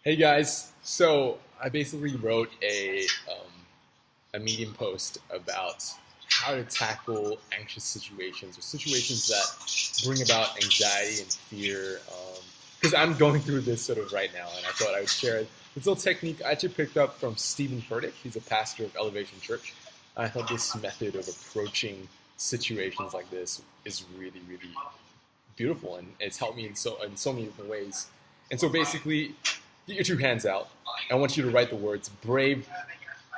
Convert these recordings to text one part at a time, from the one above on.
Hey guys, so I basically wrote a Medium post about how to tackle anxious situations or situations that bring about anxiety and fear. Because I'm going through this sort of right now, and I thought I would share this little technique I actually picked up from Stephen Furtick. He's a pastor of Elevation Church. I thought this method of approaching situations like this is really, really beautiful, and it's helped me in so many different ways. And so basically, get your two hands out. I want you to write the words brave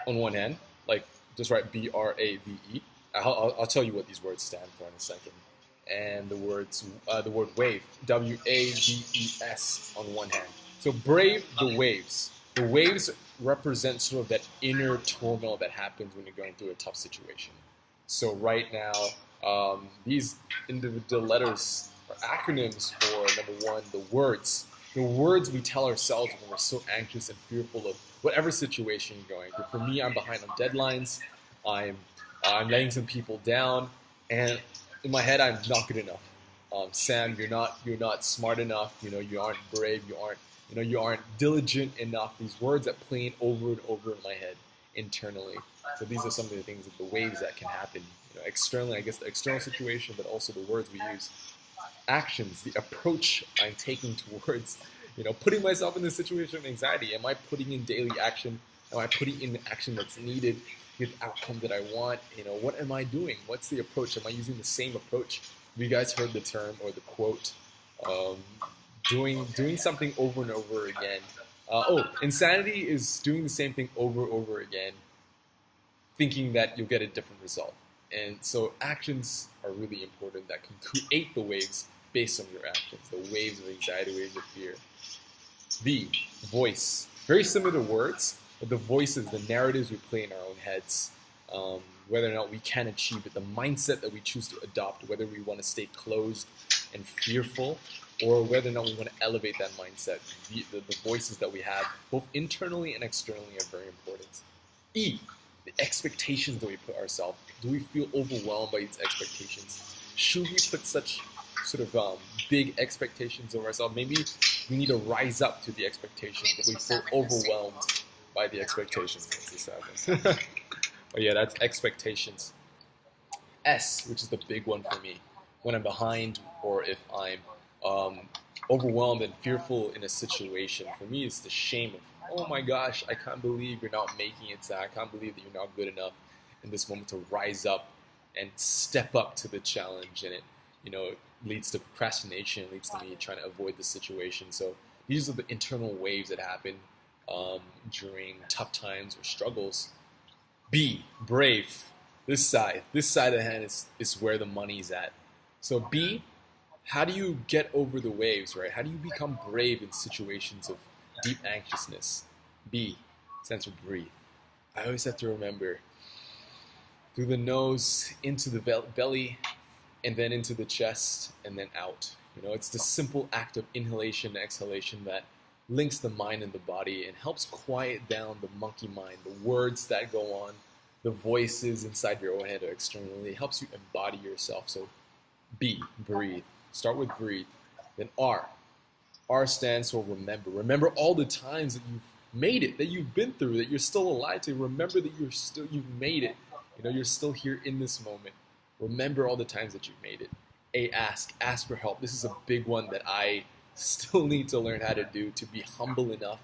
on one hand, like just write BRAVE. I'll tell you what these words stand for in a second. And the word wave, WAVES on one hand. So brave the waves. The waves represent sort of that inner turmoil that happens when you're going through a tough situation. So right now, these individual letters are acronyms for number one, the words. The words we tell ourselves when we're so anxious and fearful of whatever situation you're going through. For me, I'm behind on deadlines. I'm letting some people down, and in my head, I'm not good enough. Sam, you're not smart enough. You aren't brave. You aren't diligent enough. These words that playing over and over in my head internally. So these are some of the things, the waves that can happen. Externally, I guess the external situation, but also the words we use. Actions, the approach I'm taking towards, putting myself in this situation of anxiety. Am I putting in daily action? Am I putting in the action that's needed to get the outcome that I want? What am I doing? What's the approach? Am I using the same approach? Have you guys heard the term or the quote, um, doing something over and over again? Insanity is doing the same thing over and over again, thinking that you'll get a different result. And so actions are really important that can create the waves based on your actions, the waves of anxiety, waves of fear. V, voice. Very similar to words, but the voices, the narratives we play in our own heads, whether or not we can achieve it, the mindset that we choose to adopt, whether we want to stay closed and fearful, or whether or not we want to elevate that mindset. The voices that we have, both internally and externally, are very important. E, the expectations that we put ourselves. Do we feel overwhelmed by these expectations? Should we put such sort of big expectations of ourselves? Maybe we need to rise up to the expectations, but we feel overwhelmed by the expectations. Oh yeah, that's expectations. S, which is the big one for me. When I'm behind or if I'm overwhelmed and fearful in a situation, for me it's the shame of, oh my gosh, I can't believe you're not making it, Zach. I can't believe that you're not good enough in this moment to rise up and step up to the challenge. And it leads to procrastination, leads to me trying to avoid the situation. So these are the internal waves that happen during tough times or struggles. B, brave. This side of the hand is where the money's at. So B, how do you get over the waves, right? How do you become brave in situations of deep anxiousness? B stands for breathe. I always have to remember through the nose, into the belly, and then into the chest, and then out. It's the simple act of inhalation and exhalation that links the mind and the body and helps quiet down the monkey mind, the words that go on, the voices inside your own head or externally. It helps you embody yourself. So B, breathe. Start with breathe. Then R. R stands for remember. Remember all the times that you've made it, that you've been through, that you're still alive to. Remember that you've made it. You're still here in this moment. Remember all the times that you've made it. A, ask. Ask for help. This is a big one that I still need to learn how to do, to be humble enough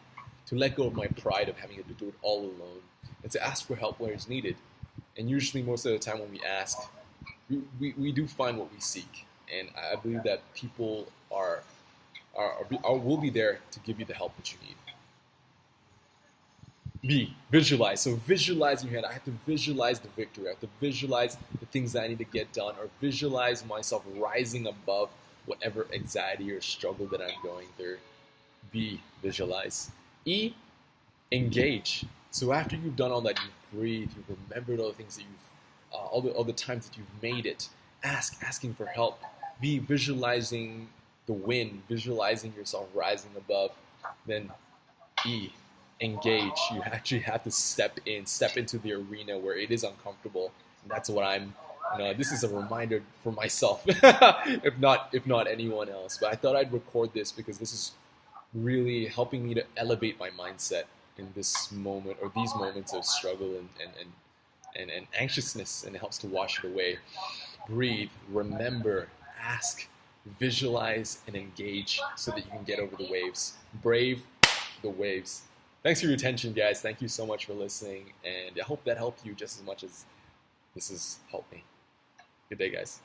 to let go of my pride of having to do it all alone and to ask for help where it's needed. And usually most of the time when we ask, we do find what we seek. And I believe that people will be there to give you the help that you need. B, visualize. So visualize in your head. I have to visualize the victory. I have to visualize the things that I need to get done, or visualize myself rising above whatever anxiety or struggle that I'm going through. B, visualize. E, engage. So after you've done all that, you've breathed, you've remembered all the things that all the times that you've made it. Asking for help. B, visualizing the win, visualizing yourself rising above. Then E, engage. You actually have to step into the arena where it is uncomfortable. And that's what this is a reminder for myself, if not anyone else. But I thought I'd record this because this is really helping me to elevate my mindset in this moment or these moments of struggle and anxiousness, and it helps to wash it away. Breathe, remember, ask, visualize, and engage so that you can get over the waves. Brave the waves. Thanks for your attention, guys. Thank you so much for listening, and I hope that helped you just as much as this has helped me. Good day, guys.